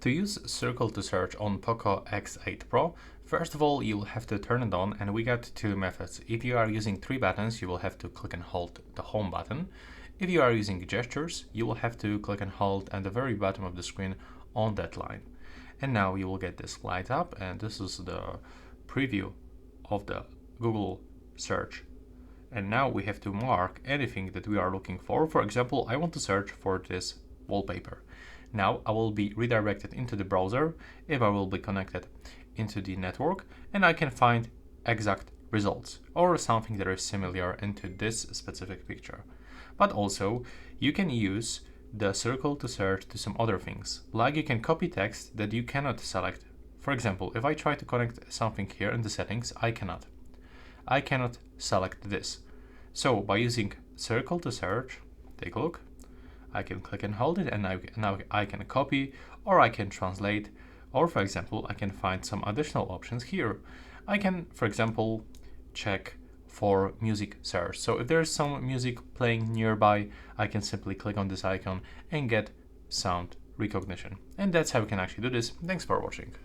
To use circle to search on POCO X8 Pro, first of all, you'll have to turn it on, and we got two methods. If you are using three buttons, you will have to click and hold the home button. If you are using gestures, you will have to click and hold at the very bottom of the screen on that line. And now you will get this light up, and this is the preview of the Google search. And now we have to mark anything that we are looking for. For example, I want to search for this wallpaper. Now I will be redirected into the browser if I will be connected into the network, and I can find exact results or something that is similar into this specific picture. But also you can use the circle to search to some other things, like you can copy text that you cannot select. For example, if I try to connect something here in the settings, I cannot select this. So by using circle to search, take a look, I can click and hold it, and now I can copy, or I can translate, or for example, I can find some additional options here. I can, for example, check for music search. So if there's some music playing nearby, I can simply click on this icon and get sound recognition. And that's how you can actually do this. Thanks for watching.